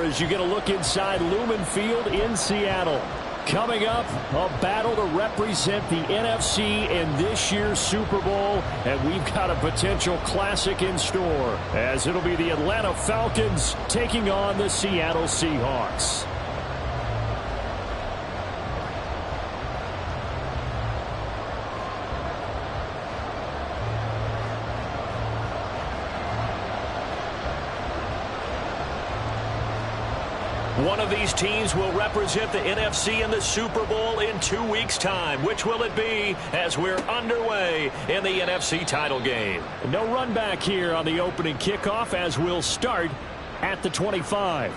as you get a look inside Lumen Field in Seattle. Coming up, a battle to represent the NFC in this year's Super Bowl, and we've got a potential classic in store, as it'll be the Atlanta Falcons taking on the Seattle Seahawks. One of these teams will represent the NFC in the Super Bowl in 2 weeks' time. Which will it be as we're underway in the NFC title game? No run back here on the opening kickoff as we'll start at the 25.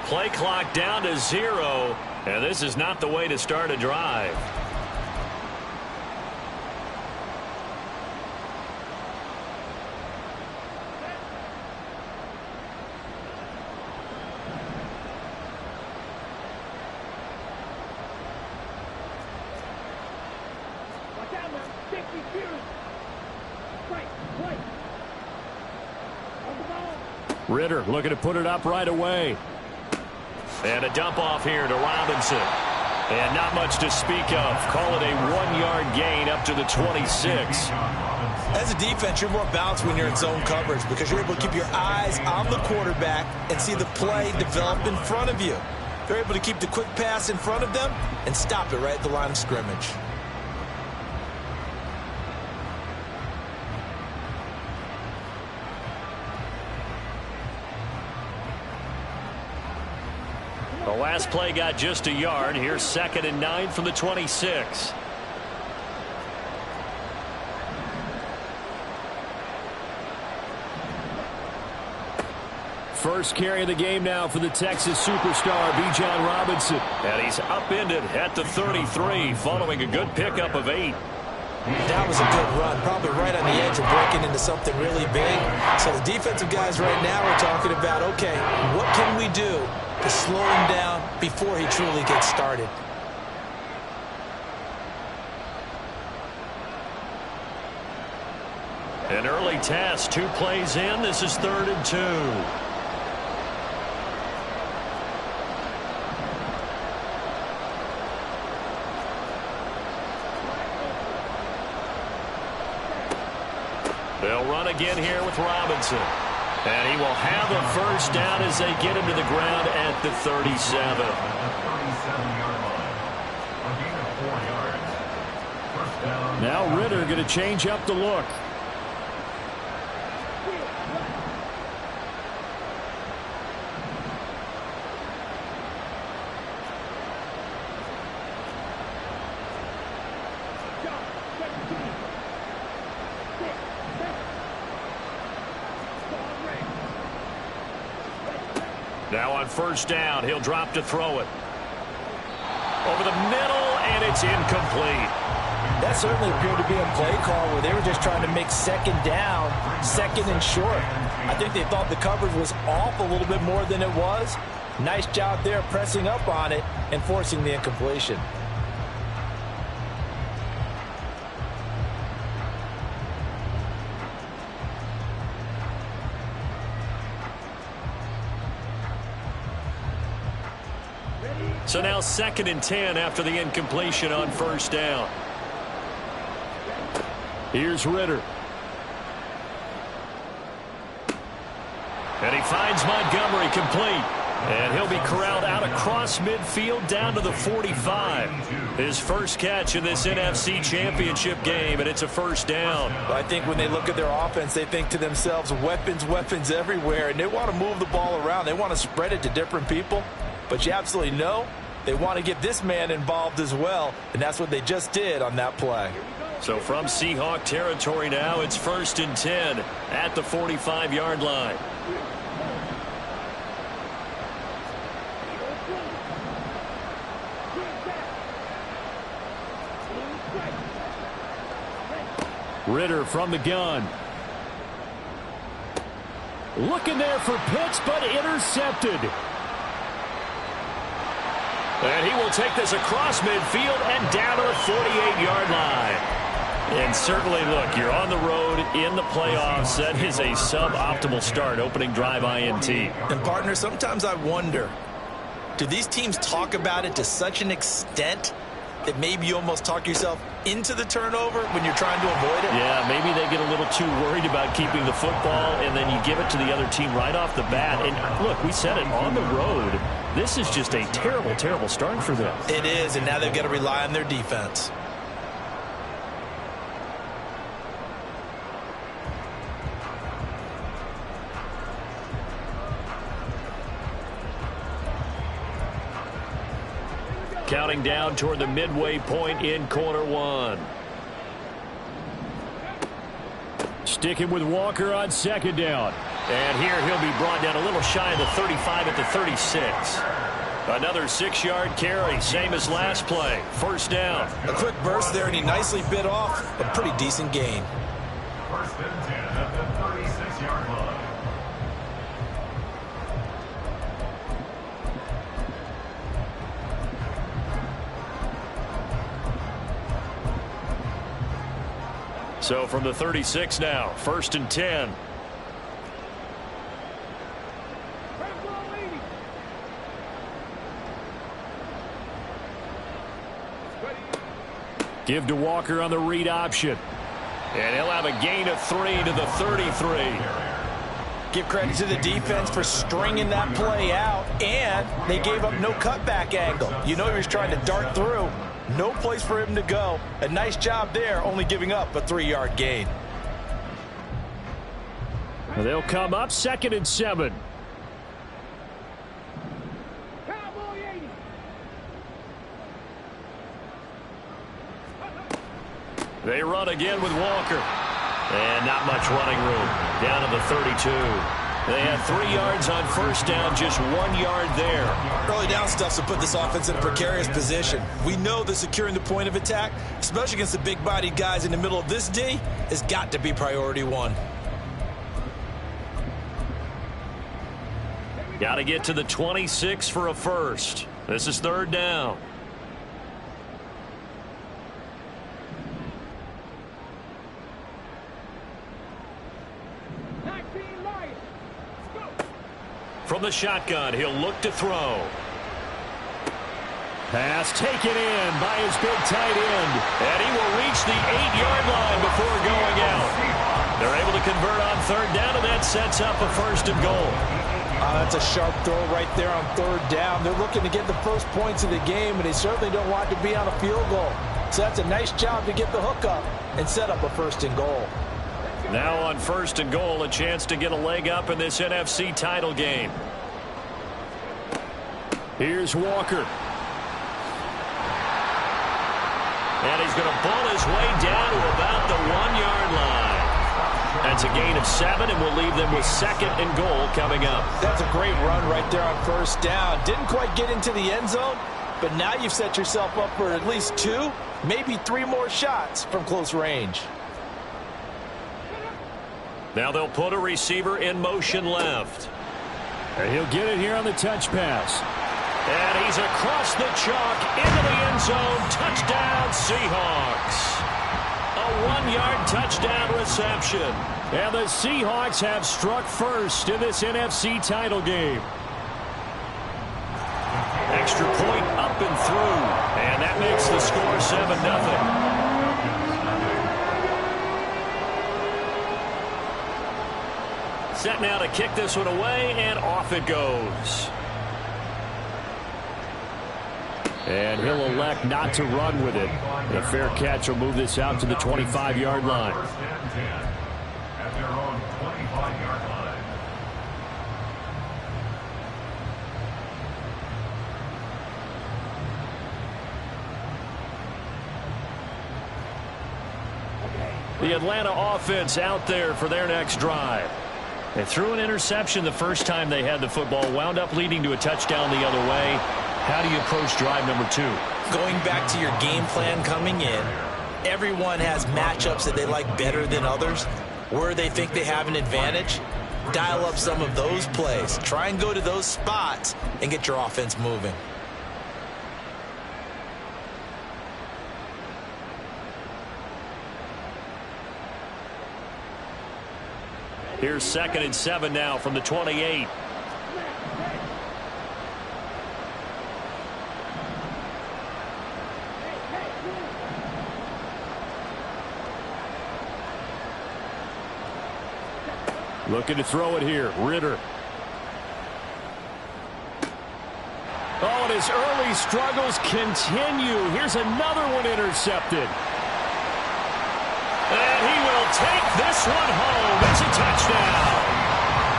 Play clock down to 0, and this is not the way to start a drive. Ritter looking to put it up right away. And a dump off here to Robinson. And not much to speak of. Call it a 1-yard gain up to the 26. As a defense, you're more balanced when you're in zone coverage because you're able to keep your eyes on the quarterback and see the play develop in front of you. They're able to keep the quick pass in front of them and stop it right at the line of scrimmage. The last play got just a yard. Here's 2nd and 9 from the 26. First carry of the game now for the Texas superstar, Bijan Robinson. And he's upended at the 33 following a good pickup of 8. That was a good run, probably right on the edge of breaking into something really big. So the defensive guys right now are talking about, okay, what can we do to slow him down before he truly gets started? An early test, 2 plays in. This is 3rd and 2. They'll run again here with Robinson. And he will have a first down as they get him to the ground at the 37. Now Ritter going to change up the look. Now on first down, he'll drop to throw it. Over the middle, and it's incomplete. That certainly appeared to be a play call where they were just trying to make 2nd down, 2nd and short. I think they thought the coverage was off a little bit more than it was. Nice job there pressing up on it and forcing the incompletion. So now 2nd and 10 after the incompletion on first down. Here's Ritter. And he finds Montgomery complete. And he'll be corralled out across midfield down to the 45. His first catch in this NFC Championship game, and it's a first down. I think when they look at their offense, they think to themselves, weapons, weapons everywhere, and they want to move the ball around. They want to spread it to different people, but you absolutely know they want to get this man involved as well, and that's what they just did on that play. So from Seahawk territory now, it's 1st and 10 at the 45-yard line. Ritter from the gun. Looking there for Pitts, but intercepted. And he will take this across midfield and down to the 48-yard line. And certainly, look, you're on the road in the playoffs. That is a suboptimal start, opening drive INT. And, partner, sometimes I wonder, do these teams talk about it to such an extent that maybe you almost talk yourself into the turnover when you're trying to avoid it? Yeah, maybe they get a little too worried about keeping the football, and then you give it to the other team right off the bat. And, look, we said it, on the road, this is just a terrible, terrible start for them. It is, and now they've got to rely on their defense. Counting down toward the midway point in quarter one. Sticking with Walker on 2nd down. And here he'll be brought down a little shy of the 35 at the 36. Another 6-yard carry, same as last play. 1st down. A quick burst there, and he nicely bit off a pretty decent gain. 1st and 10 at the 36-yard line. So from the 36 now, 1st and 10. Give to Walker on the read option. And he'll have a gain of 3 to the 33. Give credit to the defense for stringing that play out, and they gave up no cutback angle. You know he was trying to dart through. No place for him to go. A nice job there, only giving up a 3-yard gain. They'll come up 2nd and 7. They run again with Walker. And not much running room. Down to the 32. They had 3 yards on 1st down, just 1 yard there. Early down stuff to put this offense in a precarious position. We know that securing the point of attack, especially against the big-bodied guys in the middle of this D, has got to be priority 1. Got to get to the 26 for a first. This is 3rd down. From the shotgun, he'll look to throw. Pass taken in by his big tight end. And he will reach the 8-yard line before going out. They're able to convert on 3rd down, and that sets up a 1st and goal. That's a sharp throw right there on 3rd down. They're looking to get the first points of the game, and they certainly don't want to be on a field goal. So that's a nice job to get the hook up and set up a 1st and goal. Now on 1st and goal, a chance to get a leg up in this NFC title game. Here's Walker. And he's going to ball his way down to about the 1-yard line. That's a gain of 7, and we'll leave them with 2nd and goal coming up. That's a great run right there on 1st down. Didn't quite get into the end zone, but now you've set yourself up for at least 2, maybe 3 more shots from close range. Now they'll put a receiver in motion left. And he'll get it here on the touch pass. And he's across the chalk into the end zone. Touchdown, Seahawks. A 1-yard touchdown reception. And the Seahawks have struck first in this NFC title game. Extra point up and through. And that makes the score 7-0. Set now to kick this one away, and off it goes. And he'll elect not to run with it. And a fair catch will move this out to the 25-yard line. First and 10 at their own 25-yard line. The Atlanta offense out there for their next drive. They threw an interception the first time they had the football, wound up leading to a touchdown the other way. How do you approach drive number 2? Going back to your game plan coming in, everyone has matchups that they like better than others. Where they think they have an advantage, dial up some of those plays. Try and go to those spots and get your offense moving. Here's 2nd and 7 now from the 28. Looking to throw it here. Ritter. Oh, and his early struggles continue. Here's another one intercepted. And he will take this one home. It's a touchdown.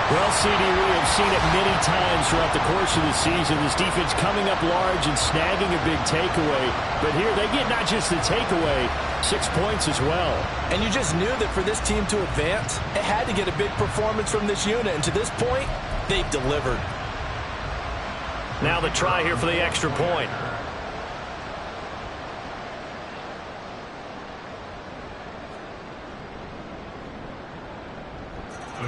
Well, CD, we have seen it many times throughout the course of the season. This defense coming up large and snagging a big takeaway. But here they get not just the takeaway, 6 points as well. And you just knew that for this team to advance, it had to get a big performance from this unit. And to this point, they've delivered. Now the try here for the extra point.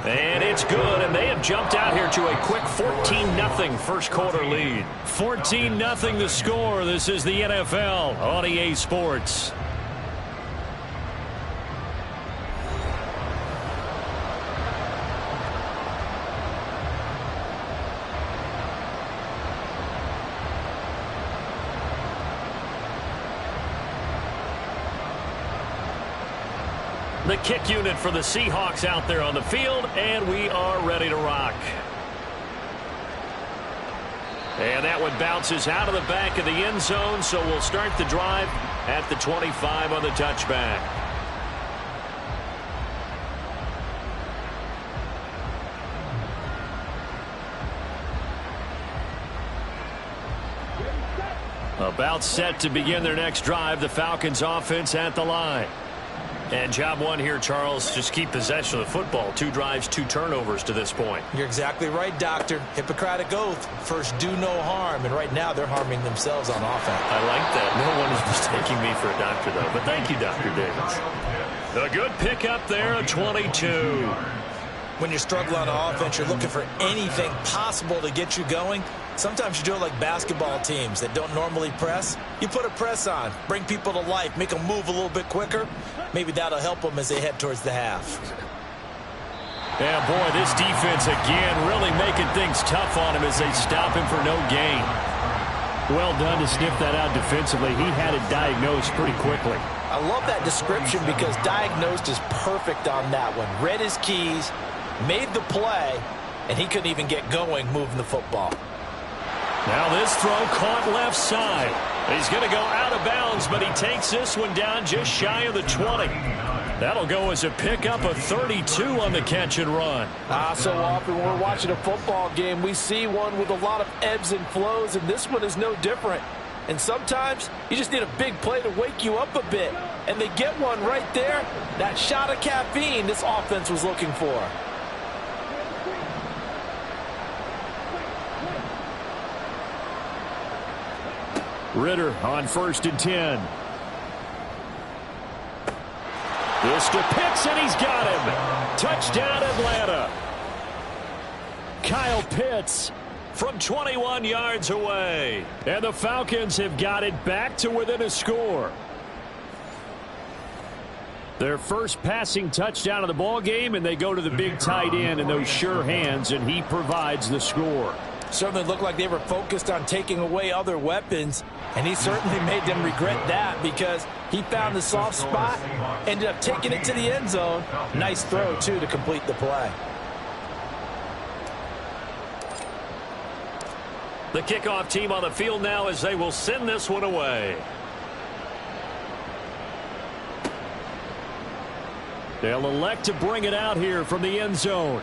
And it's good, and they have jumped out here to a quick 14-0 first quarter lead. 14-0 the score. This is the NFL on EA Sports. The kick unit for the Seahawks out there on the field, and we are ready to rock. And that one bounces out of the back of the end zone, so we'll start the drive at the 25 on the touchback. About set to begin their next drive, the Falcons offense at the line. And job one here, Charles, just keep possession of the football. 2 drives, 2 turnovers to this point. You're exactly right, Doctor. Hippocratic oath. First, do no harm. And right now, they're harming themselves on offense. I like that. No one is mistaking me for a doctor, though. But thank you, Dr. Davis. A good pickup there, a 22. When you struggle on offense, you're looking for anything possible to get you going. Sometimes you do it like basketball teams that don't normally press. You put a press on, bring people to life, make them move a little bit quicker. Maybe that'll help them as they head towards the half. Yeah, boy, this defense again really making things tough on him as they stop him for no gain. Well done to sniff that out defensively. He had it diagnosed pretty quickly. I love that description because diagnosed is perfect on that one. Read his keys, made the play, and he couldn't even get going moving the football. Now this throw caught left side. He's going to go out of bounds, but he takes this one down just shy of the 20. That'll go as a pickup of 32 on the catch and run. So often when we're watching a football game, we see one with a lot of ebbs and flows, and this one is no different. And sometimes you just need a big play to wake you up a bit. And they get one right there. That shot of caffeine this offense was looking for. Ritter on 1st and 10. This to Pitts, and he's got him. Touchdown, Atlanta. Kyle Pitts from 21 yards away. And the Falcons have got it back to within a score. Their first passing touchdown of the ball game, and they go to the big tight end in those sure hands, and he provides the score. Certainly looked like they were focused on taking away other weapons, and he certainly made them regret that because he found the soft spot, ended up taking it to the end zone. Nice throw, too, to complete the play. The kickoff team on the field now as they will send this one away. They'll elect to bring it out here from the end zone.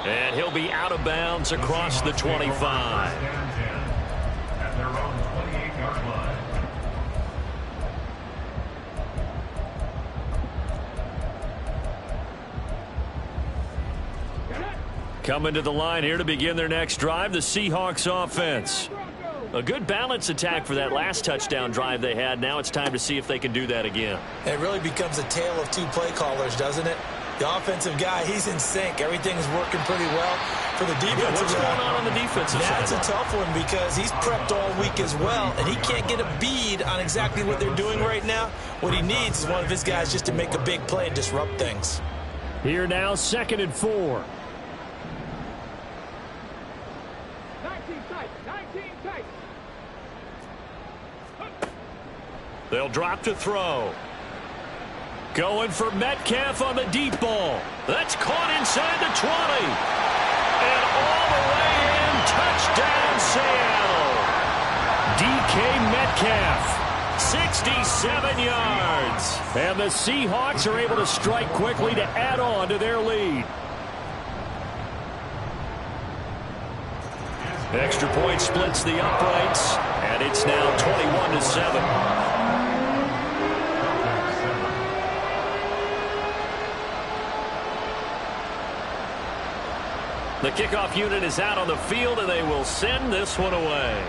And he'll be out of bounds across the 25. At their own 28-yard line. Coming to the line here to begin their next drive, the Seahawks offense. A good balance attack for that last touchdown drive they had. Now it's time to see if they can do that again. It really becomes a tale of two play callers, doesn't it? The offensive guy, he's in sync. Everything's working pretty well. For the defensive what's going on the defensive side? That's a tough one because he's prepped all week as well, and he can't get a bead on exactly what they're doing right now. What he needs is one of his guys just to make a big play and disrupt things. Here now, 2nd and 4. 19 tight. They'll drop to throw. Going for Metcalf on the deep ball. That's caught inside the 20. And all the way in, touchdown Seattle. DK Metcalf, 67 yards. And the Seahawks are able to strike quickly to add on to their lead. Extra point splits the uprights, and it's now 21-7. The kickoff unit is out on the field, and they will send this one away.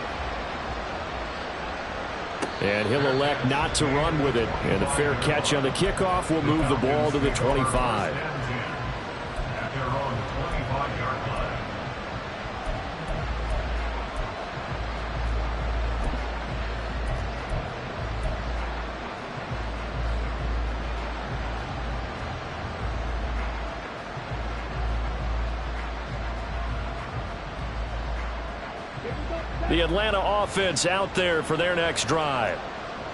And he'll elect not to run with it. And the fair catch on the kickoff will move the ball to the 25. At their own 25-yard line. The Atlanta offense out there for their next drive.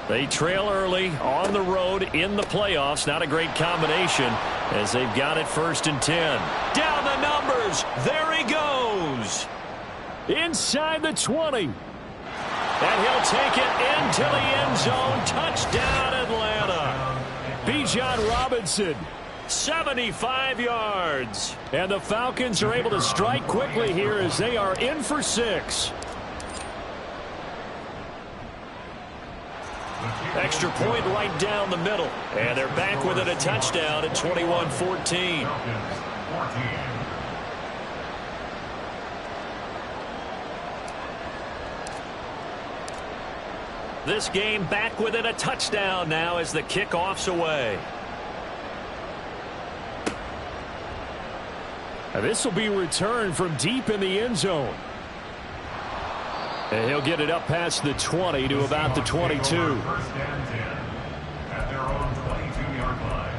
They trail early on the road in the playoffs. Not a great combination as they've got it 1st and 10. Down the numbers. There he goes. Inside the 20. And he'll take it into the end zone. Touchdown, Atlanta. Bijan Robinson, 75 yards. And the Falcons are able to strike quickly here as they are in for 6. Extra point right down the middle. And they're back with it, a touchdown at 21-14. This game back with it, a touchdown now as the kickoff's away. And this will be returned from deep in the end zone. And he'll get it up past the 20 to about the 22. 1st and 10 at their own 22-yard line.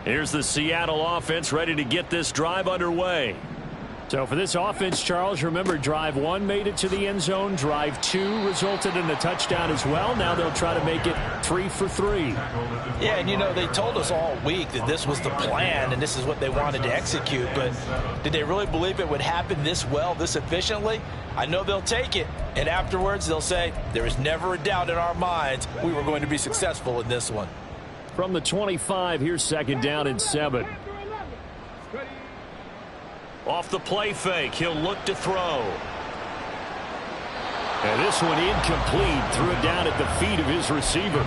Here's the Seattle offense ready to get this drive underway. So for this offense, Charles, remember drive 1 made it to the end zone. Drive 2 resulted in a touchdown as well. Now they'll try to make it 3 for 3. Yeah, and you know, they told us all week that this was the plan and this is what they wanted to execute, but did they really believe it would happen this well, this efficiently? I know they'll take it, and afterwards they'll say, there is never a doubt in our minds we were going to be successful in this one. From the 25, here's 2nd down and 7. Off the play fake, he'll look to throw. And this one incomplete. Threw it down at the feet of his receiver.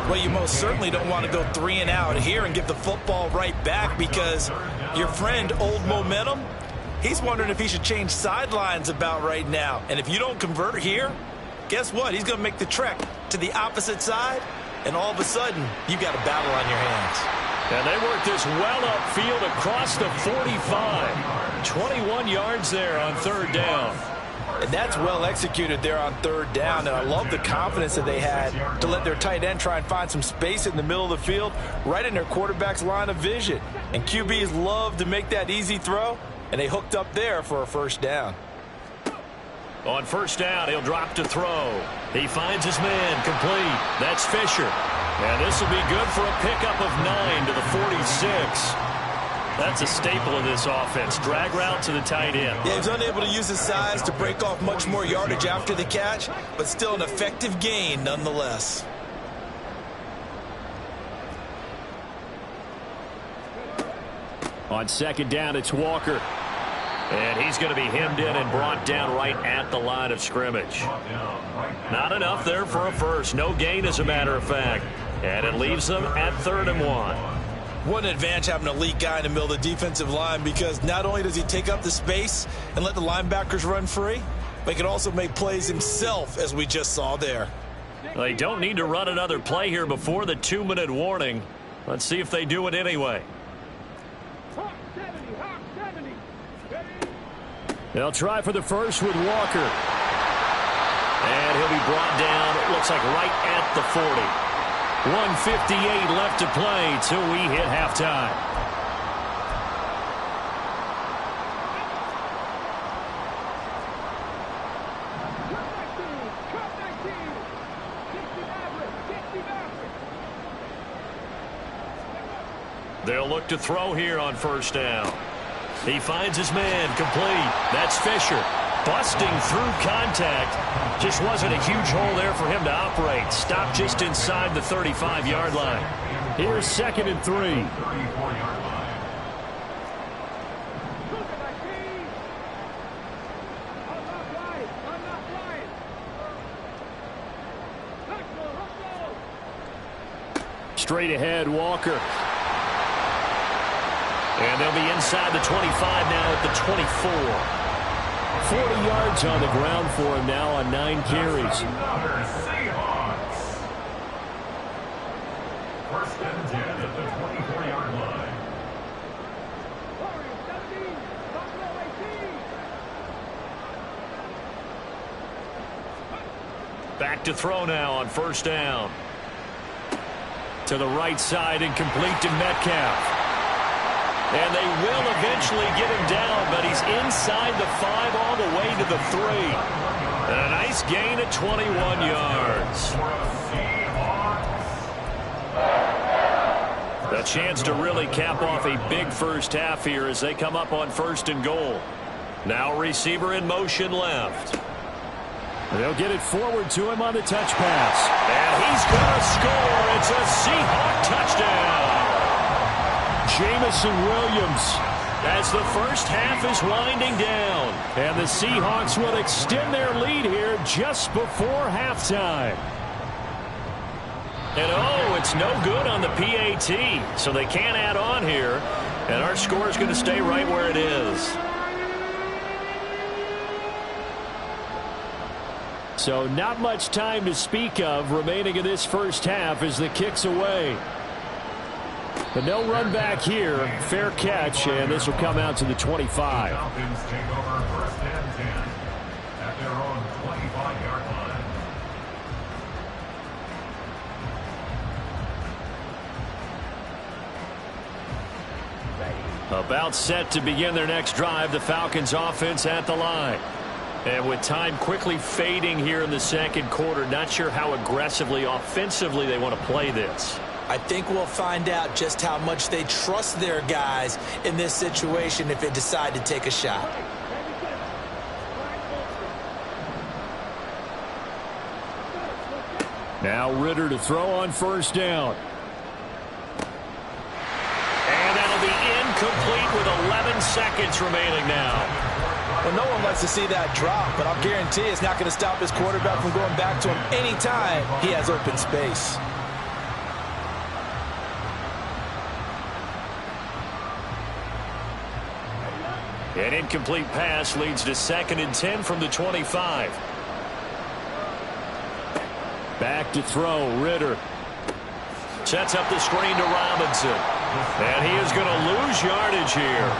Well, you most certainly don't want to go 3 and out here and give the football right back because your friend, Old Momentum, he's wondering if he should change sidelines about right now. And if you don't convert here, guess what? He's going to make the trek to the opposite side, and all of a sudden, you've got a battle on your hands. And they work this well upfield across the 45. 21 yards there on 3rd down. And that's well executed there on 3rd down. And I love the confidence that they had to let their tight end try and find some space in the middle of the field, right in their quarterback's line of vision. And QBs love to make that easy throw, and they hooked up there for a 1st down. On 1st down, he'll drop to throw. He finds his man complete. That's Fisher. And this will be good for a pickup of 9 to the 46. That's a staple of this offense. Drag route to the tight end. Yeah, he's unable to use his size to break off much more yardage after the catch, but still an effective gain nonetheless. On second down, it's Walker. And he's going to be hemmed in and brought down right at the line of scrimmage. Not enough there for a first. No gain, as a matter of fact. And it leaves them at 3rd and 1. What an advantage having an elite guy in the middle of the defensive line, because not only does he take up the space and let the linebackers run free, but he can also make plays himself, as we just saw there. They don't need to run another play here before the 2-minute warning. Let's see if they do it anyway. Hawk 70, Hawk 70. Ready? They'll try for the first with Walker. And he'll be brought down, it looks like right at the 40. 1:58 left to play till we hit halftime. They'll look to throw here on first down. He finds his man, complete. That's Fisher. Busting through contact. Just wasn't a huge hole there for him to operate. Stopped just inside the 35-yard line. Here's 2nd and 3. 34-yard line. Straight ahead, Walker. And they'll be inside the 25 now at the 24. 40 yards on the ground for him now on 9 carries. Another Seahawks. 1st and 10 at the 24-yard line. Back to throw now on first down. To the right side and complete to Metcalf. And they will eventually get him down, but he's inside the 5 all the way to the 3. And a nice gain at 21 yards. A chance to really cap off a big first half here as they come up on 1st and goal. Now receiver in motion left. They'll get it forward to him on the touch pass. And he's going to score. It's a Seahawk touchdown. Jamison Williams, as the first half is winding down. And the Seahawks will extend their lead here just before halftime. And oh, it's no good on the PAT. So they can't add on here. And our score is going to stay right where it is. So not much time to speak of remaining in this first half as the kick's away. But no run back here. Fair catch, and this will come out to the 25. Falcons take over 1st and 10 at their own 25-yard line. About set to begin their next drive, the Falcons offense at the line. And with time quickly fading here in the 2nd quarter, not sure how aggressively, offensively they want to play this. I think we'll find out just how much they trust their guys in this situation if they decide to take a shot. Now Ritter to throw on first down. And that'll be incomplete with 11 seconds remaining now. Well, no one likes to see that drop, but I'll guarantee it's not going to stop his quarterback from going back to him anytime he has open space. An incomplete pass leads to 2nd and 10 from the 25. Back to throw, Ritter. Sets up the screen to Robinson. And he is going to lose yardage here.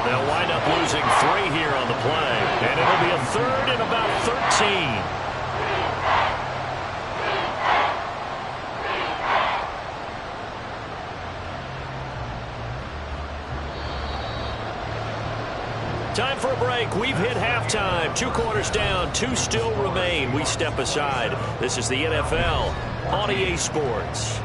They'll wind up losing 3 here on the play. And it'll be a 3rd and about 13. Time for a break. We've hit halftime. 2 quarters down. 2 still remain. We step aside. This is the NFL on EA Sports.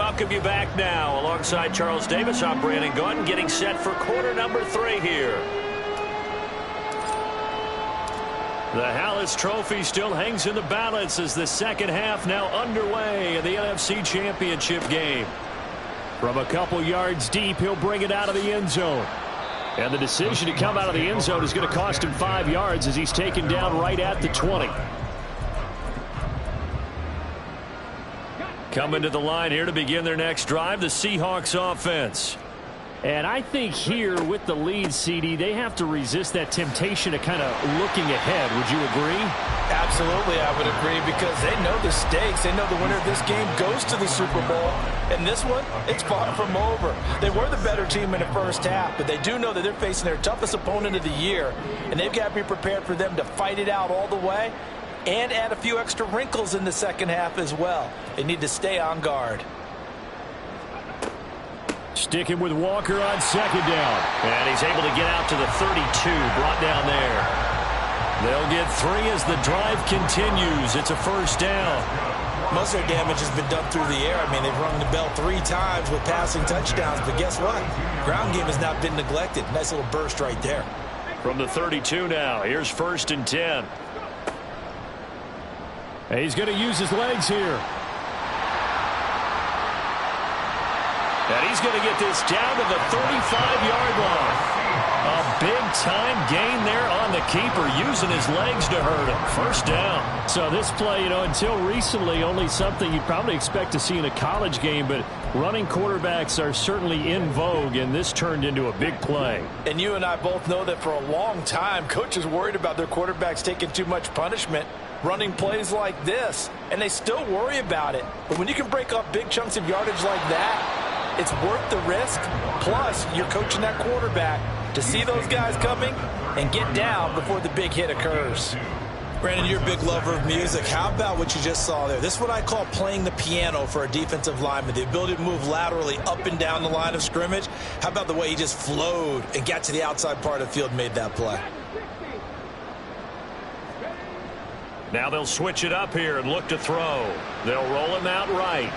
welcome you back now. Alongside Charles Davis, I'm Brandon Gunn, getting set for quarter number 3 here. The Hallis Trophy still hangs in the balance as the second half now underway in the NFC Championship game. From a couple yards deep, he'll bring it out of the end zone. And the decision to come out of the end zone is going to cost him 5 yards as he's taken down right at the 20. Coming to the line here to begin their next drive, the Seahawks offense. And I think here with the lead, CD, they have to resist that temptation to kind of looking ahead. Would you agree? Absolutely, I would agree, because they know the stakes. They know the winner of this game goes to the Super Bowl. And this one, it's far from over. They were the better team in the first half, but they do know that they're facing their toughest opponent of the year. And they've got to be prepared for them to fight it out all the way and add a few extra wrinkles in the second half as well. They need to stay on guard. Sticking with Walker on second down. And he's able to get out to the 32, brought down there. They'll get 3 as the drive continues. It's a first down. Most of their damage has been done through the air. I mean, they've rung the bell 3 times with passing touchdowns. But guess what? Ground game has not been neglected. Nice little burst right there. From the 32 now, here's 1st and 10. And he's going to use his legs here. And he's going to get this down to the 35-yard line. A big-time gain there on the keeper, using his legs to hurt him. First down. So this play, until recently, only something you'd probably expect to see in a college game, but running quarterbacks are certainly in vogue, and this turned into a big play. And you and I both know that for a long time, coaches worried about their quarterbacks taking too much punishment running plays like this, and they still worry about it. But when you can break up big chunks of yardage like that, it's worth the risk. Plus, you're coaching that quarterback to see those guys coming and get down before the big hit occurs. Brandon, you're a big lover of music. How about what you just saw there? This is what I call playing the piano for a defensive lineman. The ability to move laterally up and down the line of scrimmage. How about the way he just flowed and got to the outside part of the field and made that play? Now they'll switch it up here and look to throw. They'll roll him out right.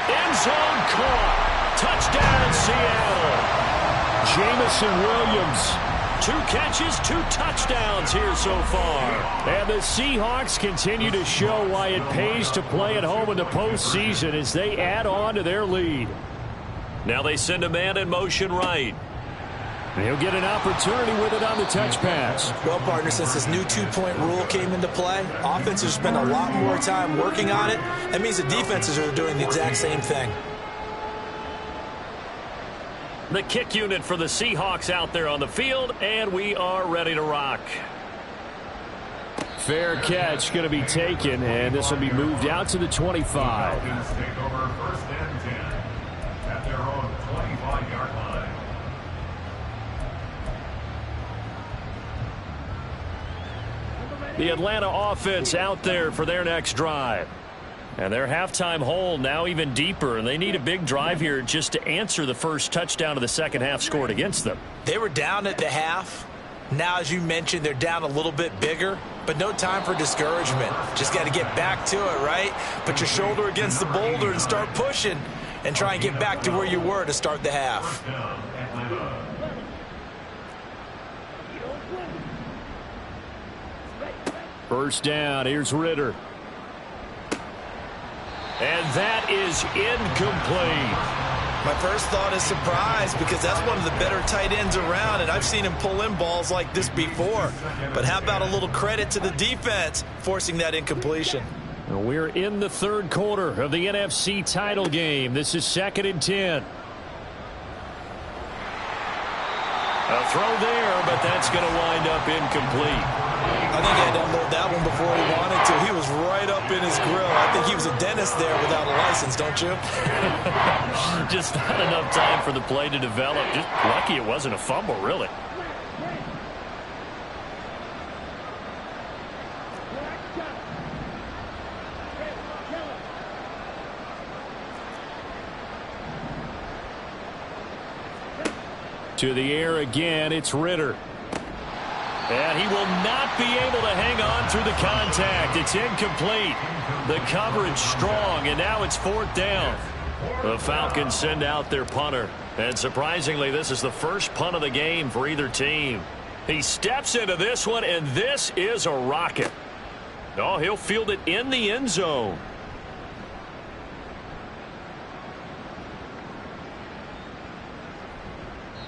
End zone caught. Touchdown, Seattle. Jamison Williams. 2 catches, 2 touchdowns here so far. And the Seahawks continue to show why it pays to play at home in the postseason as they add on to their lead. Now they send a man in motion right. He'll get an opportunity with it on the touch pass. Well, partner, since this new 2-point rule came into play, offenses spend a lot more time working on it. That means the defenses are doing the exact same thing. The kick unit for the Seahawks out there on the field, and we are ready to rock. Fair catch going to be taken, and this will be moved out to the 25. Falcons take over 1st and 10 at their own 25-yard line. The Atlanta offense out there for their next drive. And their halftime hole now even deeper, and they need a big drive here just to answer the first touchdown of the second half scored against them. They were down at the half. Now, as you mentioned, they're down a little bit bigger, but no time for discouragement. Just got to get back to it, right? Put your shoulder against the boulder and start pushing and try and get back to where you were to start the half. First down, here's Ritter. And that is incomplete. My first thought is surprise, because that's one of the better tight ends around, and I've seen him pull in balls like this before. But how about a little credit to the defense forcing that incompletion? We're in the third quarter of the NFC title game. This is 2nd and 10. A throw there, but that's going to wind up incomplete. I think he had to unload that one before he wanted to. He was right up in his grill. I think he was a dentist there without a license, don't you? Just not enough time for the play to develop. Just lucky it wasn't a fumble, really. To the air again, it's Ritter. And he will not be able to hang on through the contact. It's incomplete. The coverage strong, and now it's 4th down. The Falcons send out their punter. And surprisingly, this is the first punt of the game for either team. He steps into this one, and this is a rocket. Oh, he'll field it in the end zone.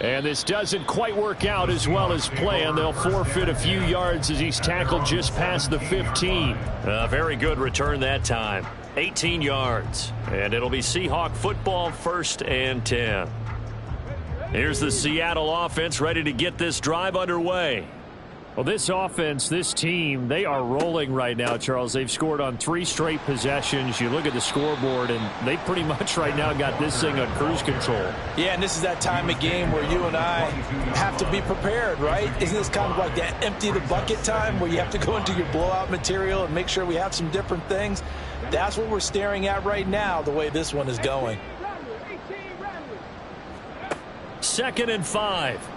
And this doesn't quite work out as well as planned. They'll forfeit a few yards as he's tackled just past the 15. A very good return that time. 18 yards. And it'll be Seahawk football, 1st and 10. Here's the Seattle offense ready to get this drive underway. Well, this offense, this team, they are rolling right now, Charles. They've scored on 3 straight possessions. You look at the scoreboard, and they pretty much right now got this thing on cruise control. Yeah, and this is that time of game where you and I have to be prepared, right? Isn't this kind of like that empty the bucket time where you have to go into your blowout material and make sure we have some different things? That's what we're staring at right now, the way this one is going. 2nd and 5.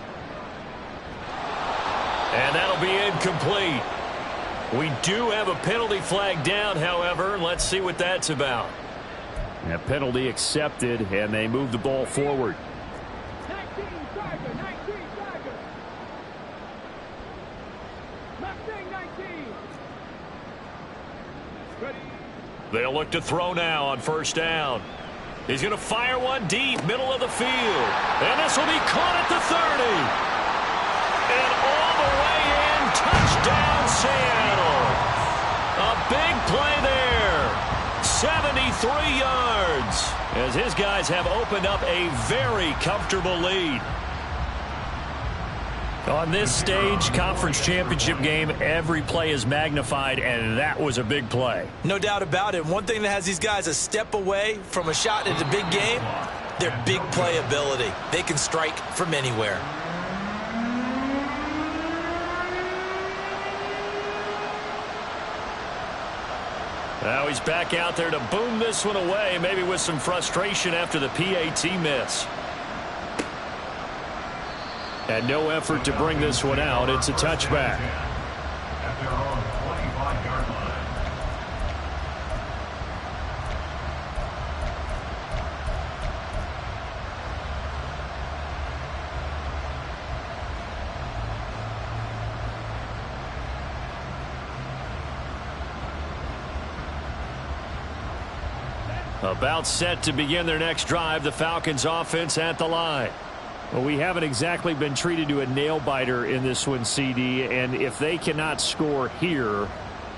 And that'll be incomplete. We do have a penalty flag down, however. Let's see what that's about. A penalty accepted, and they move the ball forward. 19 Tiger, 19 Tiger. Mustang 19. Ready. They'll look to throw now on 1st down. He's going to fire one deep, middle of the field. And this will be caught at the 30. And all the way in, touchdown Seattle. A big play there. 73 yards. As his guys have opened up a very comfortable lead. On this stage, conference championship game, every play is magnified, and that was a big play. No doubt about it. One thing that has these guys a step away from a shot at a big game, their big play ability. They can strike from anywhere. Now he's back out there to boom this one away, maybe with some frustration after the PAT miss. And no effort to bring this one out. It's a touchback. At their own 25-yard line. About set to begin their next drive. The Falcons offense at the line. Well, we haven't exactly been treated to a nail-biter in this one, CD. And if they cannot score here,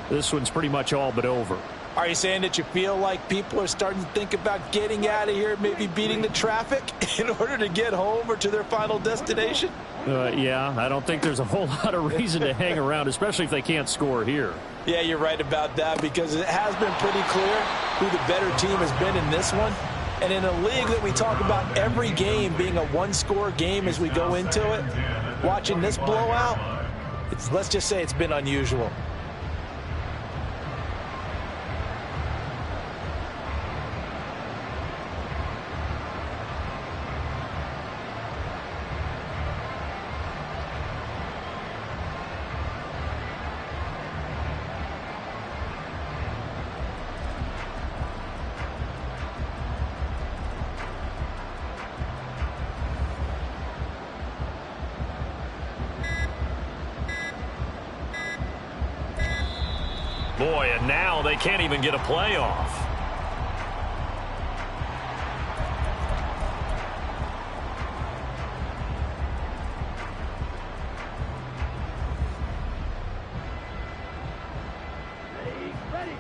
this one's pretty much all but over. Are you saying that you feel like people are starting to think about getting out of here, maybe beating the traffic in order to get home or to their final destination? Yeah, I don't think there's a whole lot of reason to hang around, especially if they can't score here. Yeah, you're right about that, because it has been pretty clear who the better team has been in this one. And in a league that we talk about every game being a one-score game as we go into it, watching this blowout, let's just say it's been unusual. Boy, and now they can't even get a playoff. Ready.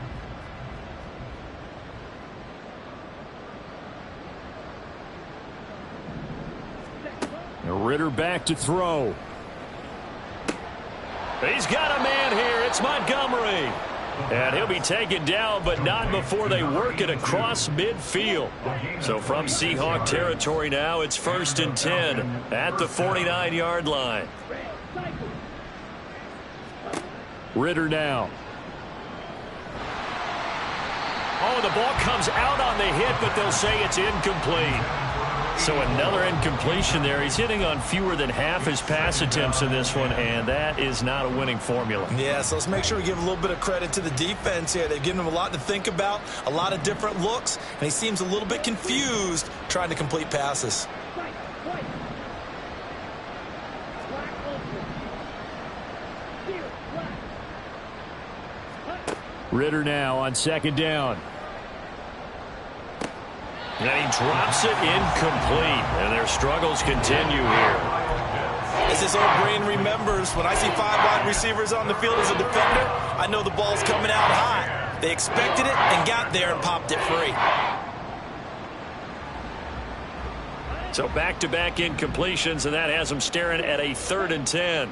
Ritter back to throw. He's got a man here. It's Montgomery. And he'll be taken down, but not before they work it across midfield. So from Seahawk territory now, it's 1st and 10 at the 49-yard line. Ritter now. Oh, the ball comes out on the hit, but they'll say it's incomplete. So another incompletion there. He's hitting on fewer than half his pass attempts in this one, and that is not a winning formula. Yeah, so let's make sure we give a little bit of credit to the defense here. They've given him a lot to think about, a lot of different looks, and he seems a little bit confused trying to complete passes. Ritter now on second down. And he drops it incomplete. And their struggles continue here. As this old brain remembers, when I see 5 wide receivers on the field as a defender, I know the ball's coming out high. They expected it and got there and popped it free. So back-to-back incompletions, and that has them staring at a 3rd and 10.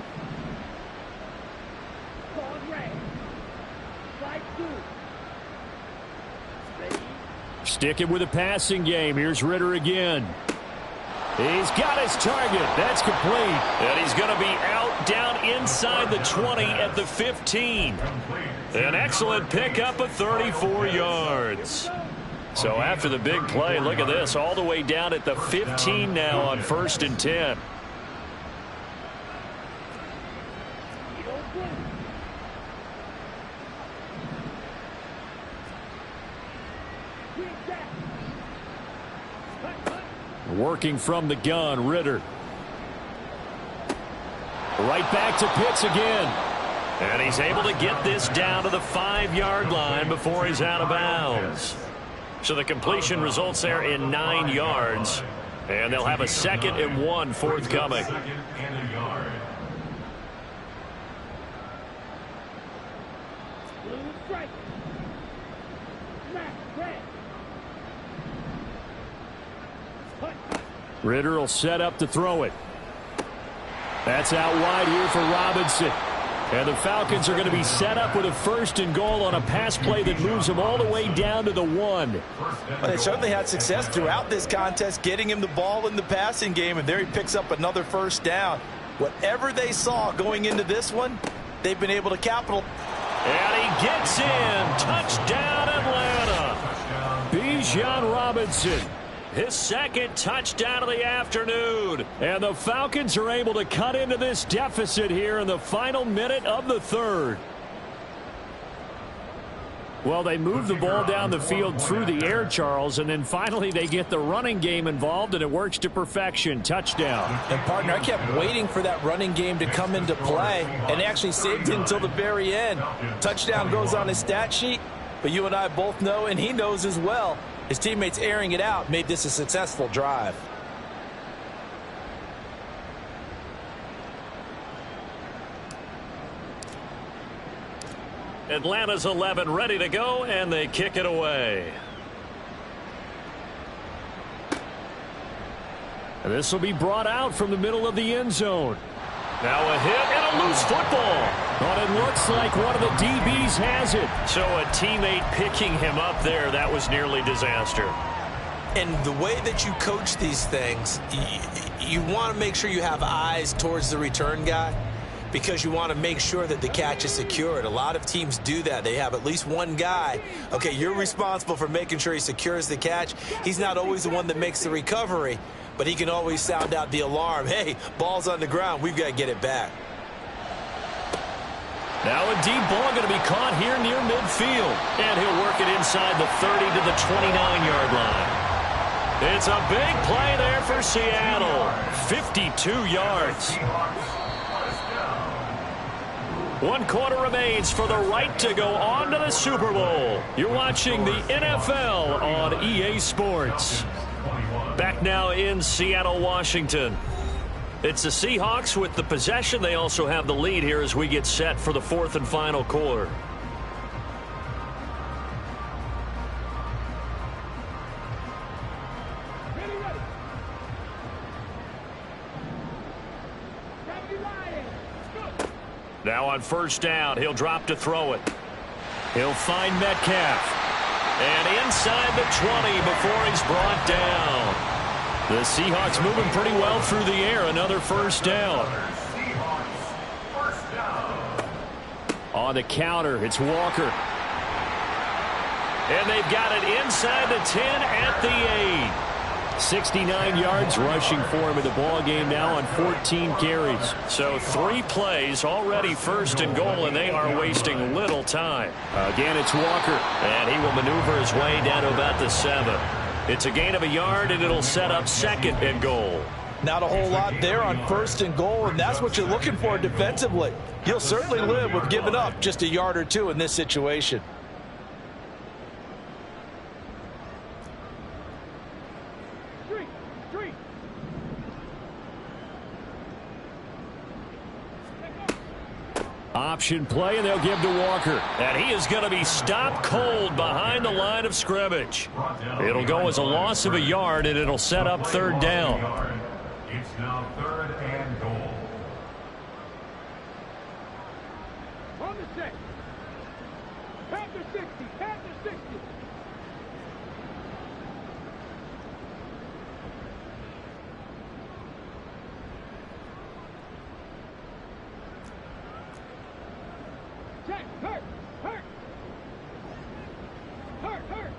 Sticking with a passing game. Here's Ritter again. He's got his target. That's complete. And he's going to be out down inside the 20 at the 15. An excellent pickup of 34 yards. So after the big play, look at this. All the way down at the 15 now on 1st and 10. Working from the gun, Ritter. Right back to Pitts again. And he's able to get this down to the 5-yard line before he's out of bounds. So the completion results there in 9 yards. And they'll have a 2nd and 1 forthcoming. Ritter will set up to throw it. That's out wide here for Robinson. And the Falcons are going to be set up with a 1st and goal on a pass play that moves them all the way down to the 1. Well, they certainly had success throughout this contest, getting him the ball in the passing game, and there he picks up another 1st down. Whatever they saw going into this one, they've been able to capital. And he gets in. Touchdown, Atlanta. Bijan Robinson. His 2nd touchdown of the afternoon. And the Falcons are able to cut into this deficit here in the final minute of the 3rd. Well, they move the ball down the field through the air, Charles, and then finally they get the running game involved, and it works to perfection. Touchdown. And, partner, I kept waiting for that running game to come into play, and actually saved it until the very end. Touchdown goes on his stat sheet, but you and I both know, and he knows as well, his teammates airing it out made this a successful drive. Atlanta's 11 ready to go, and they kick it away. And this will be brought out from the middle of the end zone. Now a hit and a loose football. But it looks like one of the DBs has it. So a teammate picking him up there, that was nearly disaster. And the way that you coach these things, you want to make sure you have eyes towards the return guy, because you want to make sure that the catch is secured. A lot of teams do that. They have at least one guy. Okay, you're responsible for making sure he secures the catch. He's not always the one that makes the recovery, but he can always sound out the alarm. Hey, ball's on the ground. We've got to get it back. Now a deep ball going to be caught here near midfield. And he'll work it inside the 30 to the 29-yard line. It's a big play there for Seattle. 52 yards. 1 quarter remains for the right to go on to the Super Bowl. You're watching the NFL on EA Sports. Back now in Seattle, Washington. It's the Seahawks with the possession. They also have the lead here as we get set for the 4th and final quarter. Now on 1st down, he'll drop to throw it. He'll find Metcalf. And inside the 20 before he's brought down. The Seahawks moving pretty well through the air. Another 1st down. On the counter, it's Walker. And they've got it inside the 10 at the 8. 69 yards rushing for him in the ball game now on 14 carries. So 3 plays already first and goal, and they are wasting little time. Again, it's Walker. And he will maneuver his way down to about the 7. It's a gain of a yard, and it'll set up second and goal. Not a whole lot there on first and goal, and that's what you're looking for defensively. You'll certainly live with giving up just a yard or 2 in this situation. Option play, and they'll give to Walker. And he is going to be stopped cold behind the line of scrimmage. It'll go as a loss of a yard, and it'll set up third down. It's now 3rd and goal. On the 6. Panther 60. Panther 60. Check. Hurt. Hurt. Hurt. Hurt.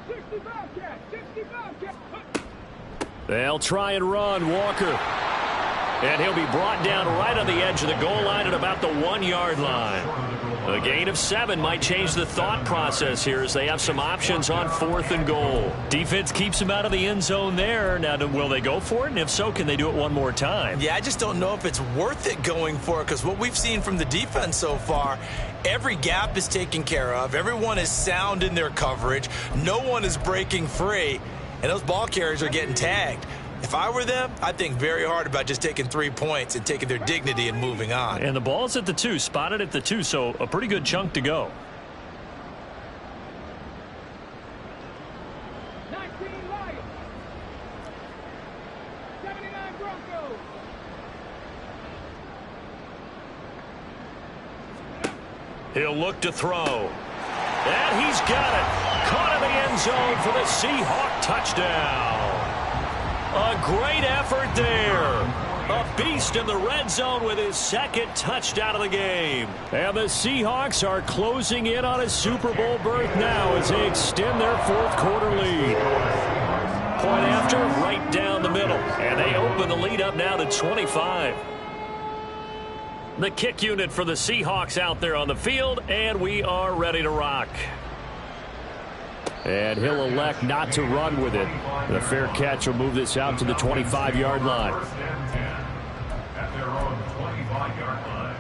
65 cat. 65 cat. They'll try and run. Walker. And he'll be brought down right on the edge of the goal line at about the 1-yard line. A gain of 7 might change the thought process here as they have some options on 4th and goal. Defense keeps him out of the end zone there. Now, will they go for it? And if so, can they do it one more time? Yeah, I just don't know if it's worth it going for it, because what we've seen from the defense so far, every gap is taken care of. Everyone is sound in their coverage. No one is breaking free, and those ball carriers are getting tagged. If I were them, I'd think very hard about just taking 3 points and taking their dignity and moving on. And the ball's at the 2, spotted at the 2, so a pretty good chunk to go. 19 Lions. 79 Broncos. He'll look to throw. And he's got it. Caught in the end zone for the Seahawk touchdown. A great effort there. A beast in the red zone with his 2nd touchdown of the game. And the Seahawks are closing in on a Super Bowl berth now as they extend their 4th quarter lead. Point after, right down the middle. And they open the lead up now to 25. The kick unit for the Seahawks out there on the field, and we are ready to rock. And he'll elect not to run with it. The fair catch will move this out to the 25-yard line. 1st and 10 at their own 25-yard line.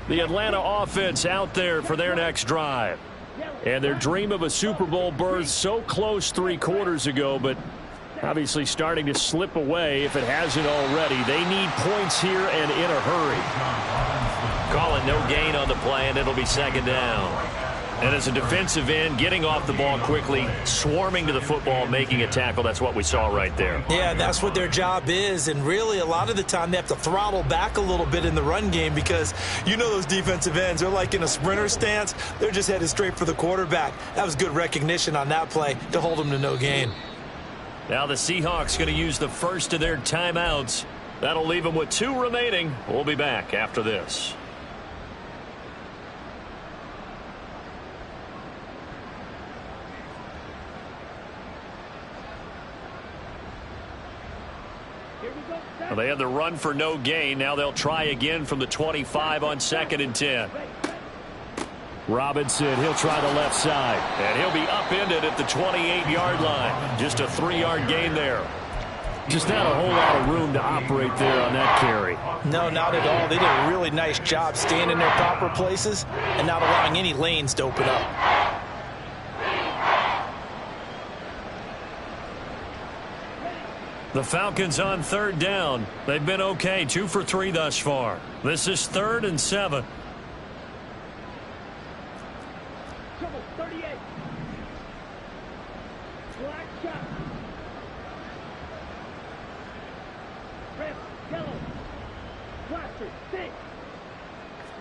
The Atlanta offense out there for their next drive. And their dream of a Super Bowl berth so close 3 quarters ago, but obviously starting to slip away if it hasn't already. They need points here and in a hurry. Call it no gain on the play, and it'll be 2nd down. And as a defensive end, getting off the ball quickly, swarming to the football, making a tackle, that's what we saw right there. Yeah, that's what their job is, and really a lot of the time they have to throttle back a little bit in the run game because you know those defensive ends, they're like in a sprinter stance. They're just headed straight for the quarterback. That was good recognition on that play to hold them to no gain. Now the Seahawks going to use the first of their timeouts. That'll leave them with 2 remaining. We'll be back after this. Well, they had the run for no gain. Now they'll try again from the 25 on 2nd and 10. Robinson, he'll try the left side. And he'll be upended at the 28-yard line. Just a 3-yard gain there. Just not a whole lot of room to operate there on that carry. No, not at all. They did a really nice job staying in their proper places and not allowing any lanes to open up. The Falcons on 3rd down. They've been okay, 2 for 3 thus far. This is 3rd and 7. Trouble 38. Black shot. Red, yellow. Blaster, 6.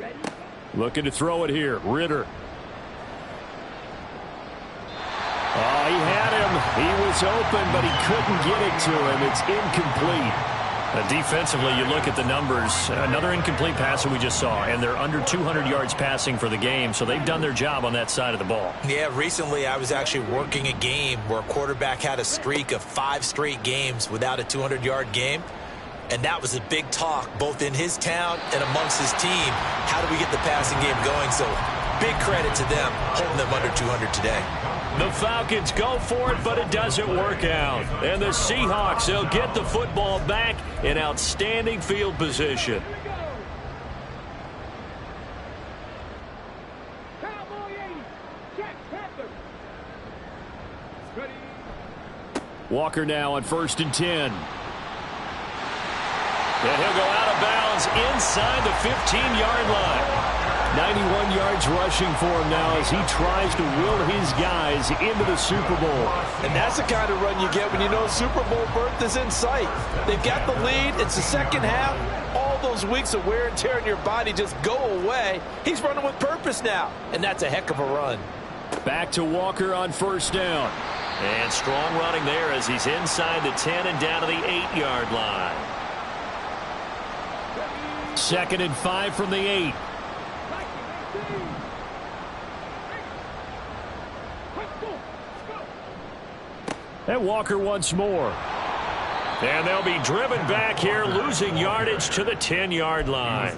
Ready? Looking to throw it here. Ritter. Oh, he had him. He was open, but he couldn't get it to him. It's incomplete. Defensively, you look at the numbers. Another incomplete pass that we just saw, and they're under 200 yards passing for the game, so they've done their job on that side of the ball. Yeah, recently I was actually working a game where a quarterback had a streak of 5 straight games without a 200-yard game, and that was a big talk both in his town and amongst his team. How do we get the passing game going? So big credit to them holding them under 200 today. The Falcons go for it, but it doesn't work out. And the Seahawks, they'll get the football back in outstanding field position. Cowboy 80. Jack Panther. Ready. Walker now on 1st and 10. And he'll go out of bounds inside the 15-yard line. 91 yards rushing for him now as he tries to will his guys into the Super Bowl. And that's the kind of run you get when you know Super Bowl berth is in sight. They've got the lead. It's the second half. All those weeks of wear and tear in your body just go away. He's running with purpose now, and that's a heck of a run. Back to Walker on 1st down. And strong running there as he's inside the 10 and down to the 8-yard line. 2nd and 5 from the 8. And Walker once more. And they'll be driven back here, losing yardage to the 10-yard line.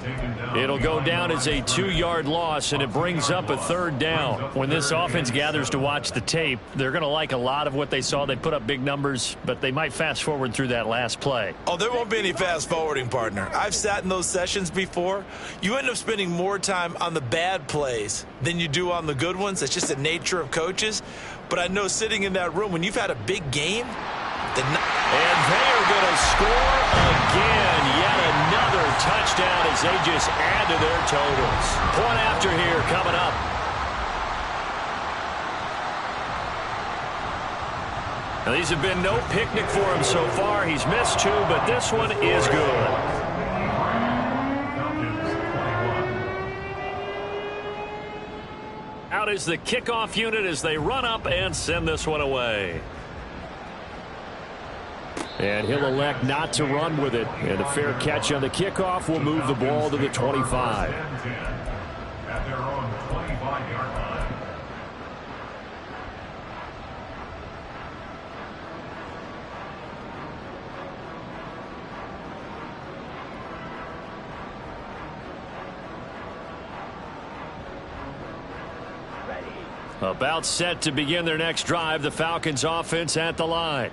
It'll go down as a 2-yard loss, and it brings up a 3rd down. When this offense gathers to watch the tape, they're going to like a lot of what they saw. They put up big numbers, but they might fast forward through that last play. Oh, there won't be any fast forwarding, partner. I've sat in those sessions before. You end up spending more time on the bad plays than you do on the good ones. It's just the nature of coaches. But I know sitting in that room, when you've had a big game, and they are going to score again. Yet another touchdown as they just add to their totals. Point after here coming up. Now, these have been no picnic for him so far. He's missed 2, but this one is good. Out is the kickoff unit as they run up and send this one away. And he'll elect not to run with it. And a fair catch on the kickoff will move the ball to the 25. At their own 25-yard line. About set to begin their next drive, the Falcons offense at the line.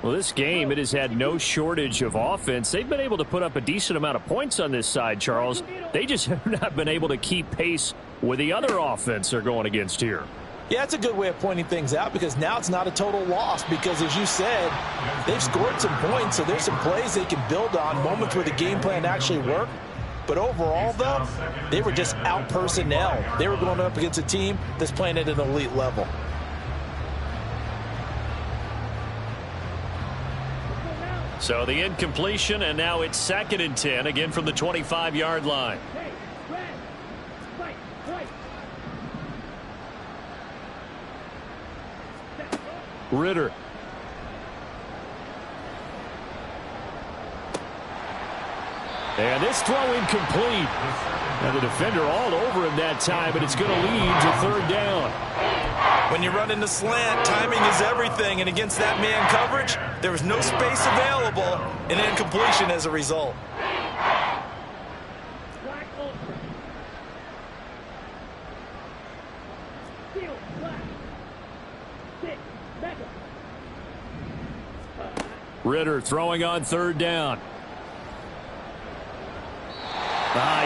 Well, this game, it has had no shortage of offense. They've been able to put up a decent amount of points on this side, Charles. They just have not been able to keep pace with the other offense they're going against here. Yeah, that's a good way of pointing things out because now it's not a total loss because, as you said, they've scored some points, so there's some plays they can build on, moments where the game plan actually worked. But overall, though, they were just out personnel. They were going up against a team that's playing at an elite level. So the incompletion, and now it's 2nd and 10, again from the 25-yard line. Ritter. And this throw incomplete. And the defender all over him that time, but it's going to lead to 3rd down. when you run into slant, timing is everything. And against that man coverage, there was no space available, and incompletion as a result. Ritter throwing on 3rd down.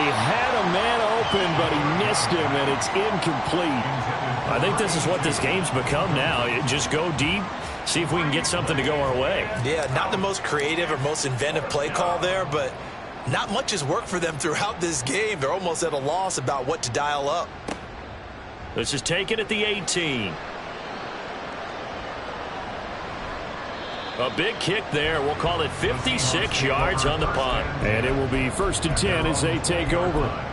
He had a man open, but he missed him, and it's incomplete. I think this is what this game's become now. Just go deep, see if we can get something to go our way. Yeah, not the most creative or most inventive play call there, but not much has worked for them throughout this game. They're almost at a loss about what to dial up. This is taken at the 18. A big kick there. We'll call it 56 yards on the punt. And it will be 1st and 10 as they take over.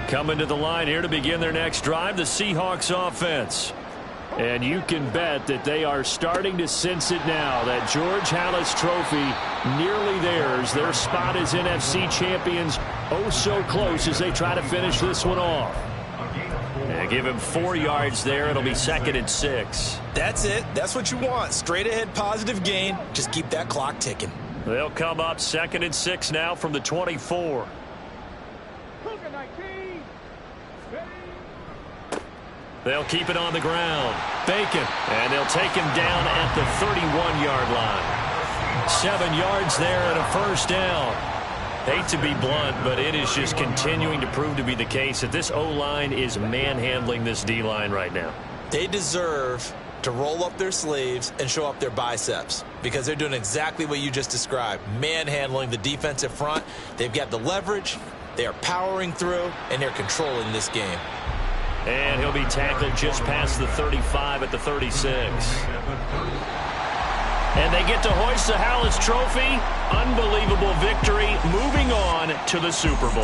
Coming to the line here to begin their next drive, the Seahawks offense. And you can bet that they are starting to sense it now. That George Halas trophy nearly theirs. Their spot as NFC champions oh so close as they try to finish this one off. And give him 4 yards there. It'll be 2nd and 6. That's it. That's what you want. Straight ahead positive gain. Just keep that clock ticking. They'll come up 2nd and 6 now from the 24. They'll keep it on the ground. Bacon. And they'll take him down at the 31-yard line. 7 yards there and a first down. Hate to be blunt, but it is just continuing to prove to be the case that this O-line is manhandling this D-line right now. They deserve to roll up their sleeves and show up their biceps because they're doing exactly what you just described, manhandling the defensive front. They've got the leverage, they are powering through, and they're controlling this game. And he'll be tackled just past the 35 at the 36. And they get to hoist the Halas trophy. Unbelievable victory, moving on to the Super Bowl.